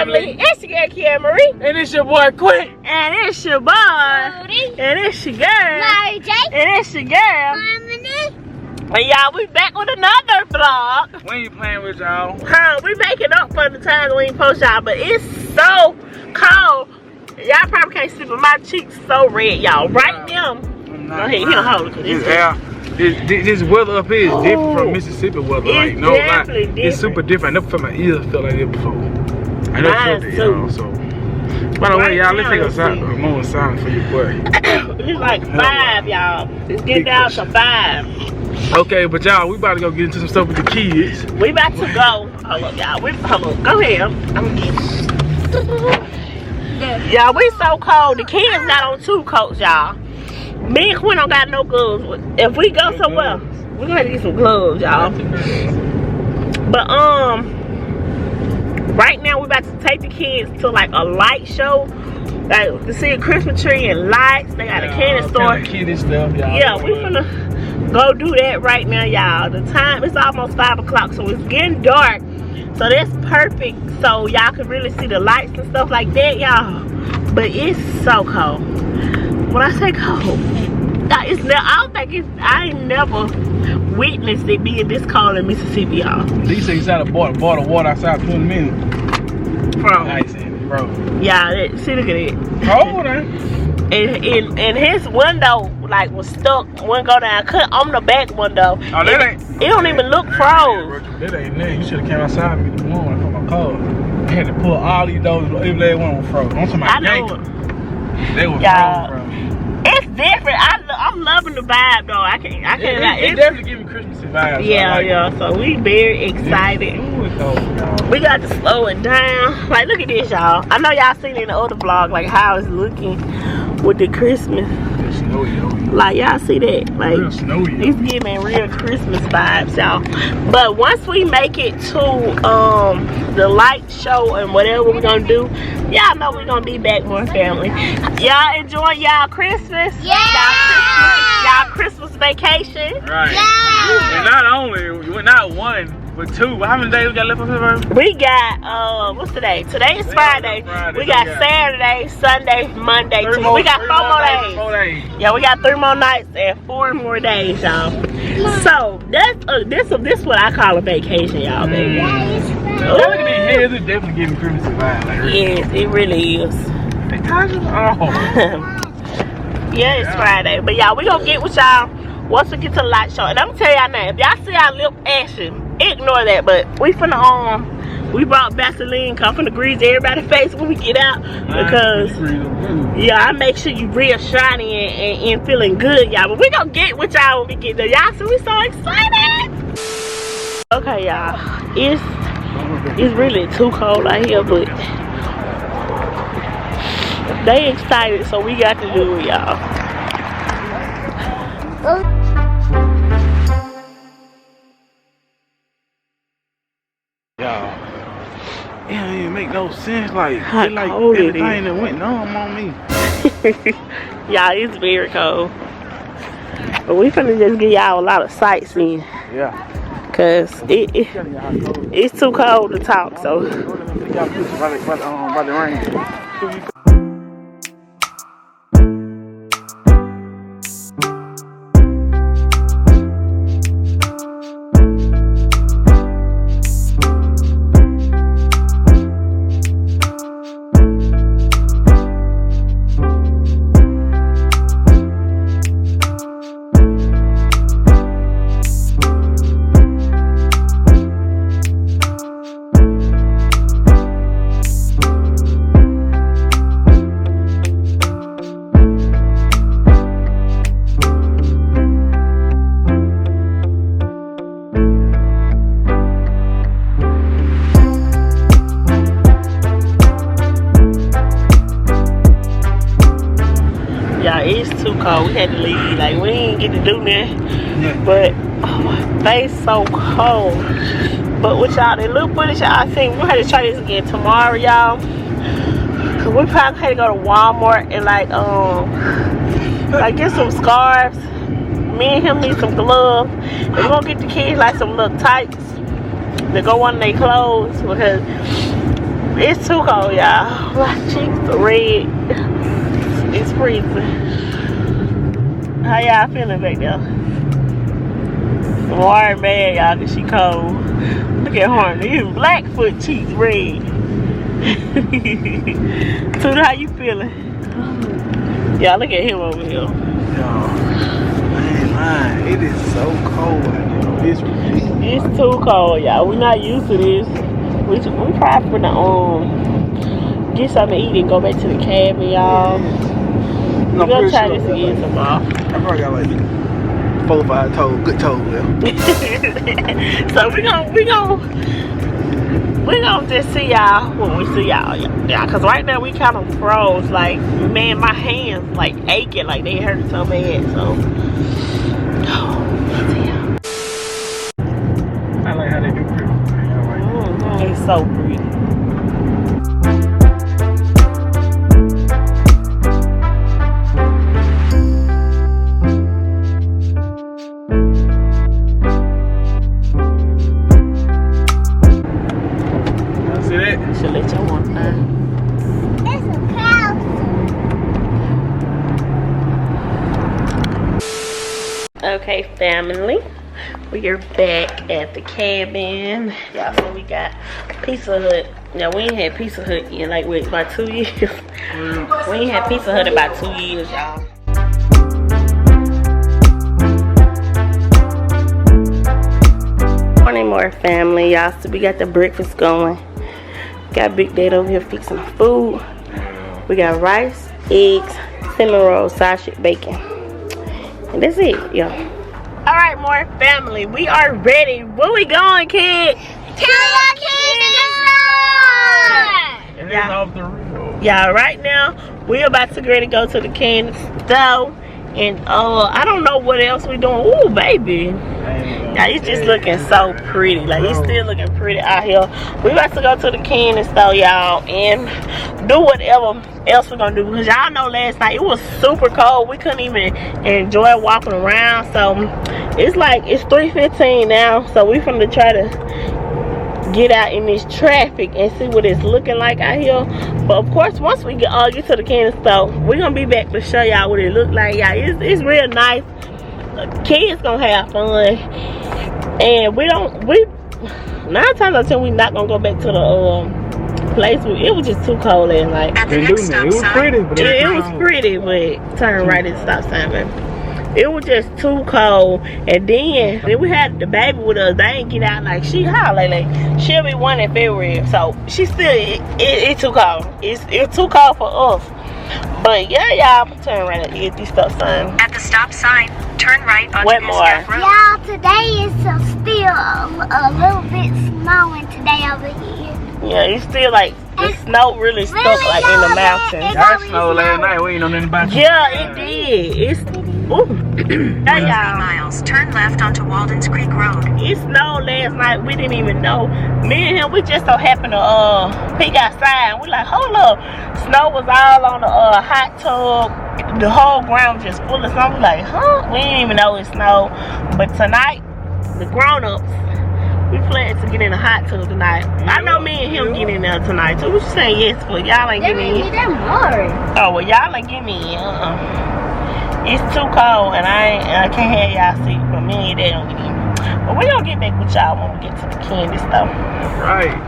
family. It's your girl, Kia Marie. And it's your boy, Quick. And it's your boy. Rudy. And it's your girl. Mary J. And it's your girl. And y'all, we back with another vlog. We ain't playing with y'all. We making up for the times we ain't post y'all, but it's so cold. Y'all probably can't see, but my cheeks so red, y'all. Right now. Go ahead, you don't hold it. This weather up here is different from Mississippi weather. It's no lie. different. It's super different. I never felt my ears felt like that before. I never felt it, y'all. So, by the way, y'all, let's take a moment of silence for your boy. It's like 5, y'all. It's getting down to 5. Okay, but y'all, we about to go get into some stuff with the kids. We about to go. Hold up, y'all. Hold up. Go ahead. I'm getting. Y'all, we so cold. The kids got on 2 coats, y'all. Me and Quinn don't got no gloves. If we go somewhere, we're gonna have to get some gloves, y'all. But right now we about to take the kids to like a light show, like to see a Christmas tree and lights. They got a candy store. Kiddie stuff, y'all. Yeah, we finna go do that right now, y'all. The time it's almost 5 o'clock, so it's getting dark. So that's perfect. So y'all can really see the lights and stuff like that, y'all. But it's so cold. When I say cold, I ain't never witnessed it being this cold in Mississippi, y'all. These things out of bought water outside 20 minutes. Bro. Yeah, see, look at it. Cold, eh? And his window like was stuck. Wouldn't go down. Cut on the back window. Oh, that ain't. It don't even look froze. That ain't nothing. You should have came outside with me this morning for my car. I had to pull all these doors. Every last one was frozen. I'm talking about Yankee. They were frozen. It's different. I'm loving the vibe though. I can't. It definitely giving Christmassy vibes. Yeah. So we very excited. We got to slow it down. Like, look at this, y'all. I know y'all seen in the other vlog like how it's looking with the Christmas. It's snowy, like y'all see that? Like real snowy, it's giving real Christmas vibes, y'all. But once we make it to the light show and whatever we're gonna do, y'all know we're gonna be back more family. Y'all enjoy y'all Christmas. Yeah. Y'all Christmas vacation. Right. Yeah. And not only, we're not 1, but 2. How many days we got left of February? We got what's today? Today is Friday. We got Saturday, Sunday, Monday, Tuesday. We got 4 more days. Yeah, we got 3 more nights and 4 more days, y'all. So that's this what I call a vacation, y'all, baby. Look at these heads. It's definitely giving Christmas vibes. Like, really. Yes, it really is. Yeah, it's Friday. But y'all, we gonna get with y'all once we get to the light show. And I'm gonna tell y'all now, if y'all see our lip ashen, ignore that. But we finna we brought Vaseline, come from the grease everybody's face when we get out, because yeah, I make sure you real shiny and feeling good, y'all. But we gonna get with y'all when we get there, y'all. So we so excited. Okay, y'all, it's really too cold out here, but they excited, so we got to do it, y'all. Y'all, it don't even make no sense. Like, how it's like cold everything that went numb on me. Y'all, it's very cold. But we finna just give y'all a lot of sightseeing. Yeah. Cause it's too cold to talk, so. By the rain. It's too cold. We had to leave. Like, we didn't get to do nothing. Yeah. But oh, my face so cold. But with y'all, that little footage y'all seen, we'll have to try this again tomorrow, y'all. Cause we probably had to go to Walmart and like get some scarves. Me and him need some gloves. And we're gonna get the kids like some little tights to go on their clothes, because It's too cold, y'all. My cheeks are red. It's freezing. How y'all feeling back there? Warren bad, y'all, cause she cold. Look at Horn. His Blackfoot cheeks red. Tuna, how you feeling? Y'all, look at him over here. Yo, man, it is so cold out there. It's too cold, y'all. We're not used to this. We probably finna get something to eat and go back to the cabin, y'all. We're gonna try this again tomorrow. I probably got like 4 or 5 toes, good toes left. So we gonna just see y'all when we see y'all, yeah. Cause right now we kind of froze. Like, man, my hands like aching, like they hurt so bad. So, I like how they do pretty. It's so pretty. Should let your one down. It's a cow. Okay, family, we are back at the cabin. Y'all, so we got Pizza Hut. Now, we ain't had Pizza Hut in like what, about 2 years. We ain't had Pizza Hut about 2 years, y'all. Morning, more family, y'all. So we got the breakfast going. Got Big Dad over here fixing the food. We got rice, eggs, cinnamon rolls, sausage, bacon. And that's it, y'all. Alright, more family. We are ready. Where we going, kid? To the kitchen! And it's off the roof. Y'all, right now, we're about to get ready to go to the candy store. And I don't know what else we doing. Ooh, baby. Yeah, it's just looking so pretty. Like, it's still looking pretty out here. We about to go to the candy store, y'all, and do whatever else we're gonna do. Because y'all know last night it was super cold. We couldn't even enjoy walking around. So it's like it's 3:15 now. So we finna try to get out in this traffic and see what it's looking like out here. But of course, once we get to the candy store, we're gonna be back to show y'all what it look like. Y'all, it's real nice. Kids gonna have fun, and we 9 times out of 10 we not gonna go back to the place. It was just too cold last night. It was pretty, but it was pretty, but turn right at the stop sign, baby. It was just too cold. And then we had the baby with us. They ain't get out like she like she'll be 1 in February, so she still it's too cold. It's too cold for us. But yeah, y'all, turn right at the stop sign. At the stop sign, turn right onto Wetmore. Road. Y'all, today is still a little bit snowing today over here. Yeah, it's still like the snow really stuck like in the mountains. Y'all snowed last night. We ain't know nothing about it. Yeah, it did. It's ooh. Yeah, 3 y'all. miles, turn left onto Walden's Creek Road. It snowed last night. We didn't even know. Me and him, we just so happened to peek outside. We like, hold up. Snow was all on the hot tub. The whole ground was just full of snow. We like, huh? We didn't even know it snowed. But tonight, the grown-ups, we plan to get in the hot tub tonight. I know me and him get in there tonight too. What you saying yes for? Y'all ain't getting in. Oh, well, y'all ain't getting in. It's too cold, and I can't have y'all see. But me and Dad don't get in. But we gonna get back with y'all when we get to the candy store. Right.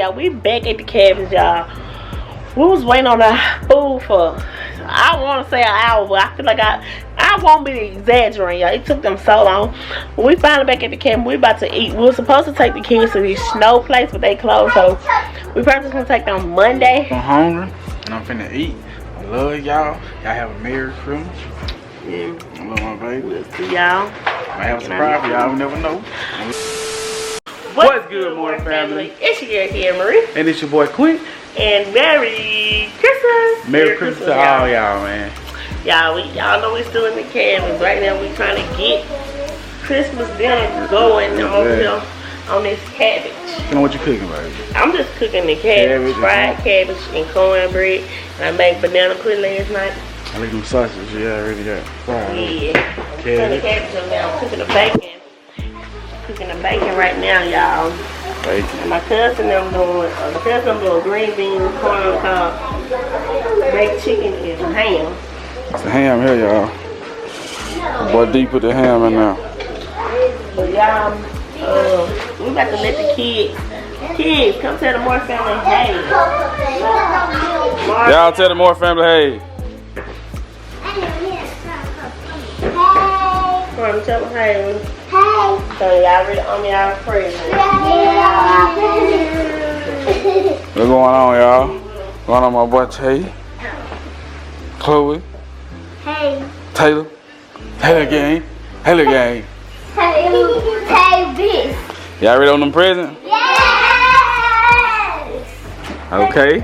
y'all. We back at the cabins, y'all. We was waiting on our food for, I want to say an hour, but I feel like I won't be exaggerating, y'all. It took them so long. We finally back at the cabin. We about to eat. We were supposed to take the kids to this snow place, but they closed, so we probably just gonna take them Monday. I'm hungry and I'm finna eat. I love y'all. Y'all have a Merry Christmas. Yeah. I love my baby. We'll see y'all. Might have a surprise for y'all. We never know. What's good, More Family? It's your girl here, Marie. And it's your boy Quint. And Merry Christmas. Merry Christmas to all y'all, man. Y'all know we still in the cabins. Right now we trying to get Christmas dinner going on this cabbage. You know what you cooking, baby? I'm just cooking the cabbage, fried cabbage and cornbread. And I made banana pudding last night. I like them sausages. Yeah, I really got. Yeah. I'm cooking the cabbage up now. I'm cooking the bacon. Cooking the bacon right now, y'all. Bacon. And my cousin them doing green beans, corn on cob, baked chicken, and ham. It's the ham here, y'all. Boy, D put the ham in now. But y'all, we about to let the kids come tell the Moore family hey. Y'all tell the Moore family hey. Come on, tell them hey. So y'all ready on y'all present. What's going on, y'all? Going on, my boy Tay, Chloe, Hey. Taylor, Taylor gang, Taylor gang. Hey, bitch. Y'all ready on them presents? Yes. Okay.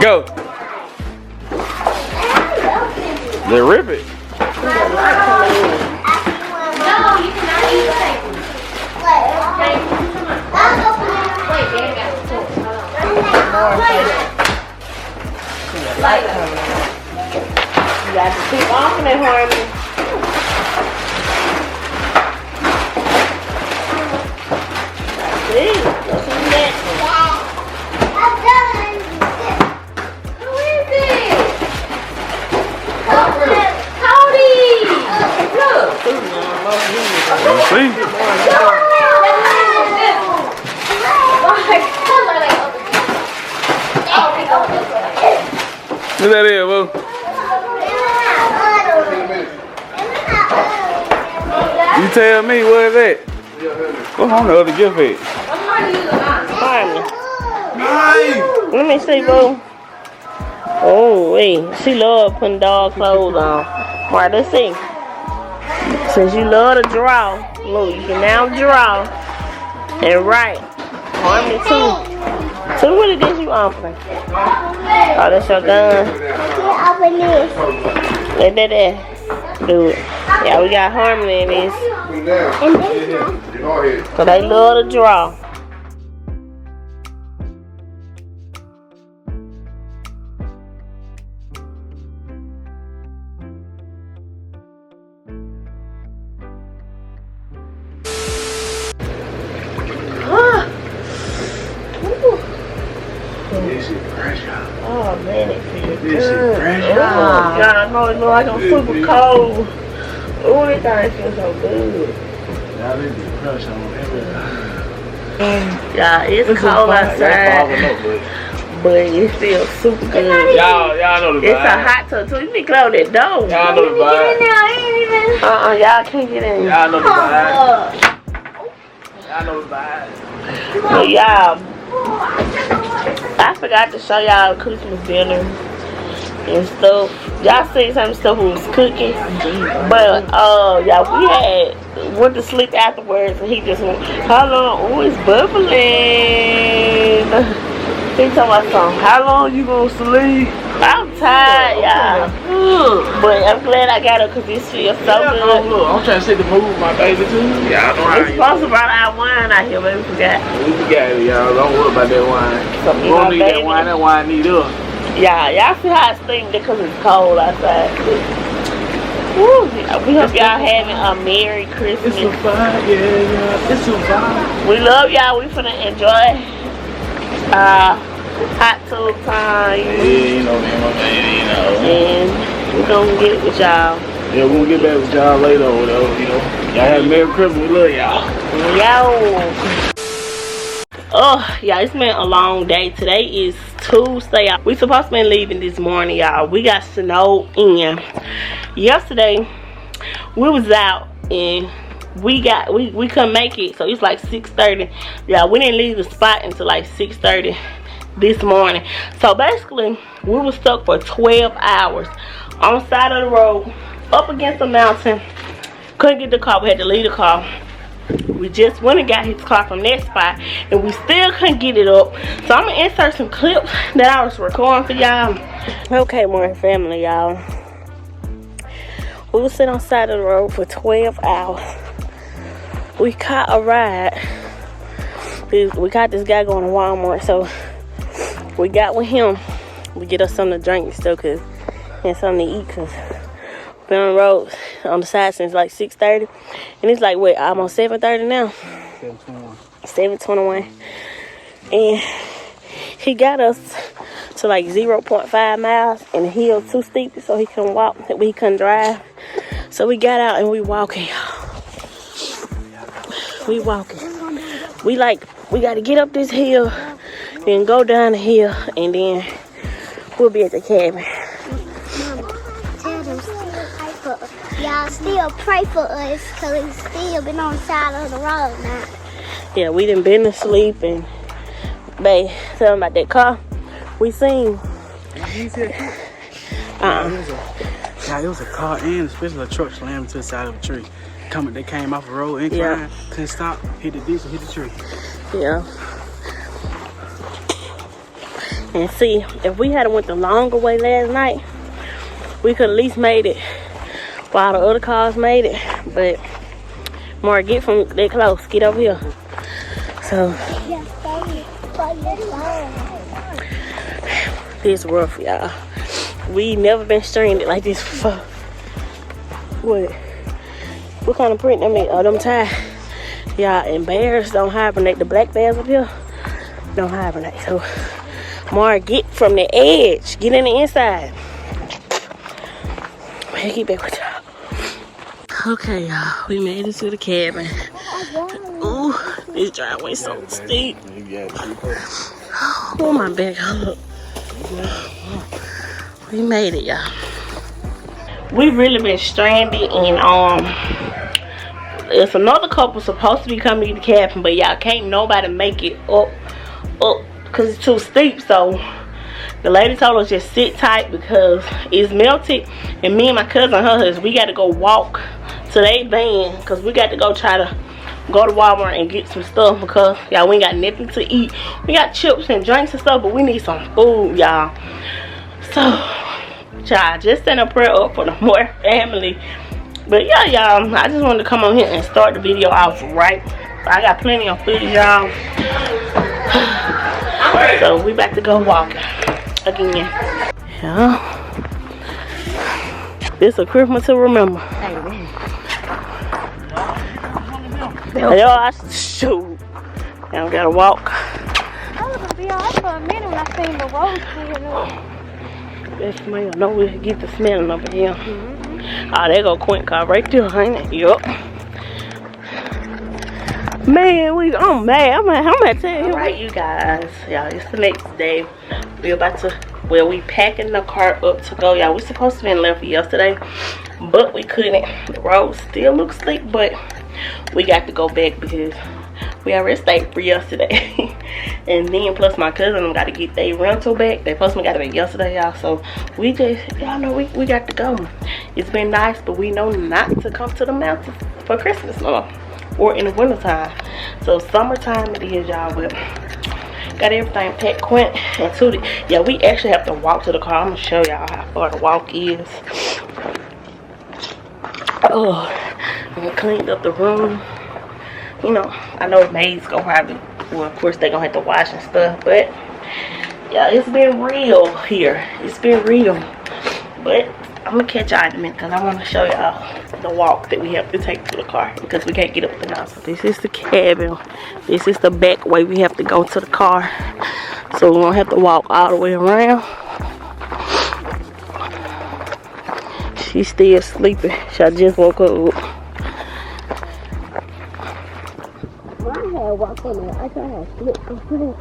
Go. They rip it. No, you cannot eat the paper. Wait, I'll open it. Wait, Daddy got the torch. You got to keep off in that harmony. See, what's in that? I'm done. Who is it? Cody. Look. See? What's that here, boo? You tell me, what is that? What's on the other gift at? Harmony. Let me see, boo. Oh, wait. She love putting dog clothes on. Alright, let's see. Since you love to draw, look, you can now draw and write. Harmony, too. So what is this you offering? Oh, that's your gun. Open this. Let that there. Do it. Yeah, we got Harmony in this. And this one. So they love to draw. Oh man, it feels good. Oh God, I know it look like I'm super cold. Oh, this thing feels so good. Y'all need to crush on everything. Yeah, it's cold outside, but it feels super good. Y'all know the vibe. It's a hot tub too. You need to close that door. Y'all know the vibe. Y'all can't get in. Y'all know the vibe. Y'all know the vibe. But y'all, I forgot to show y'all Christmas dinner and stuff. Y'all seen some stuff we was cooking, but y'all, we went to sleep afterwards, and he just went, how long? Oh, it's bubbling. He talking about something. How long you gonna sleep? I'm tired, y'all. But I'm glad I got it because this feels so good. Look, I'm trying to see the move with my baby too. Y'all know how It's supposed to brought our wine out here, but we forgot. We forgot it, y'all. Don't worry about that wine. We don't need that wine. That wine need us. Yeah, y'all see how it's steaming because it's cold outside. Woo, we hope y'all having a Merry Christmas. It's a vibe, yeah. It's a vibe. We love y'all. We finna enjoy hot tub time. Yeah, you know, man, my man, you know. And we're gonna get with y'all. Yeah, we're gonna get back with y'all later, though, you know. Y'all have a Merry Christmas. We love y'all. Yo. Oh, y'all, it's been a long day. Today is Tuesday. We supposed to be leaving this morning, y'all. We got snowed in. Yesterday, we was out and we couldn't make it, so it's like 6:30. Yeah, we didn't leave the spot until like 6:30 this morning. So basically, we were stuck for 12 hours on the side of the road, up against the mountain. Couldn't get the car. We had to leave the car. We just went and got his car from that spot, and we still couldn't get it up. So I'm gonna insert some clips that I was recording for y'all. Okay, more family, y'all. We were sitting on the side of the road for 12 hours. We caught a ride. We caught this guy going to Walmart, so we got with him. We get us something to drink and stuff, cause and something to eat, cause we've been on the road on the side since like 6:30, and it's like what, almost 7:30 now. 7:21. And he got us to like 0.5 miles, and the hill too steep, so he couldn't walk. We couldn't drive, so we got out and we walking. We walking. We got to get up this hill, then go down the hill, and then we'll be at the cabin. Y'all still pray for us, because we still been on the side of the road now. Yeah, we done been asleep, and babe, tell them about that car we seen. Yeah, it was a car and especially a truck slammed to the side of a tree. They came off the road and Yeah. couldn't stop, hit the ditch and hit the tree. Yeah. And see, if we had went the longer way last night, we could at least made it while the other cars made it. But more, get from that close, get over here. So it's rough, y'all. We never been stranded like this before. What kind of print them is? Oh, them tie. Yeah, and bears don't hibernate. The black bears up here don't hibernate. So more, get from the edge, get in the inside. Man, get back with y'all. Okay, y'all, we made it to the cabin. Ooh, this driveway so steep. Oh, my back hurt. We made it, y'all. We really been stranded, and there's another couple supposed to be coming to the cabin, but y'all can't nobody make it up because it's too steep. So the lady told us just sit tight because it's melted, and me and my cousin, her husband, we got to go walk to their van because we got to go try to go to Walmart and get some stuff because y'all, we ain't got nothing to eat. We got chips and drinks and stuff, but we need some food, y'all. So y'all, just send a prayer up for the Moore family. But yeah, y'all, I just wanted to come on here and start the video off right. I got plenty of footage, y'all. So we about to go walking again. Yeah. This a Christmas to remember. Yo, shoot. Now we gotta walk. I was gonna be off for a minute when I seen the road clear. That smell. No, we get the smelling over here. Oh, there go Quint car right there, ain't it? Yup. Man, I'm mad. I'm gonna tell you. Alright, you guys. Y'all, it's the next day. We we packing the car up to go. Y'all, we supposed to be left yesterday, but we couldn't. The road still looks slick, but we got to go back because we already stayed for yesterday. And then plus my cousin got to get their rental back. They supposed to got it back yesterday, y'all. So we just, y'all know, we got to go. It's been nice, but we know not to come to the mountains for Christmas no, or in the winter time. So summertime it is, y'all. But got everything packed. Quint and Tootie. Yeah, we actually have to walk to the car. I'm gonna show y'all how far the walk is. Oh, we cleaned up the room. You know, I know maids gonna probably, well, of course they gonna have to wash and stuff, but yeah, it's been real here. It's been real. But I'm gonna catch y'all in a minute because I want to show y'all the walk that we have to take to the car because we can't get up the mountain. This is the cabin. This is the back way we have to go to the car. So we're gonna have to walk all the way around. She's still sleeping. She just woke up. Walk in there. I can't got slip.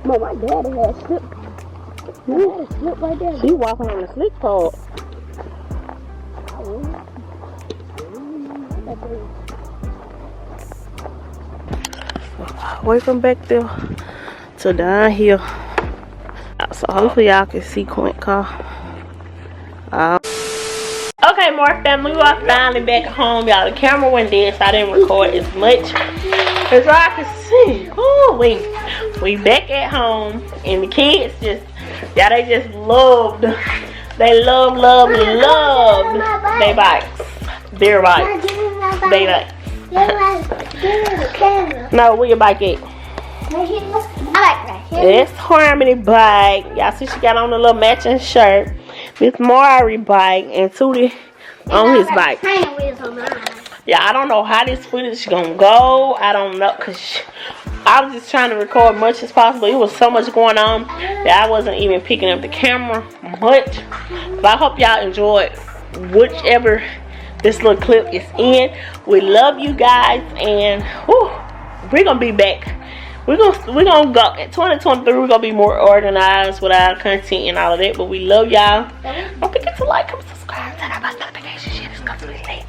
But my daddy had slip. He had a slip right there. She walking on the slip part. Away from back there to down here. So hopefully y'all can see Quint car. Okay, more family, we are finally back home, y'all. The camera went dead, so I didn't record as much as I can see. Ooh, we back at home, and the kids just, y'all, they just loved. They love their bikes. Their bikes. They like. No, where your bike at? I like that. It's Harmony bike. Y'all see she got on a little matching shirt. Miss Maury bike and Tootie on his bike. Yeah, I don't know how this footage is gonna go. I don't know, cause I was just trying to record much as possible. It was so much going on that I wasn't even picking up the camera much. But I hope y'all enjoyed whichever this little clip is in. We love you guys, and whew, we're gonna be back. We're gonna go in 2023. We're gonna be more organized with our content and all of that. But we love y'all. Don't forget to like, comment, subscribe, turn on post notifications. Shit is completely late.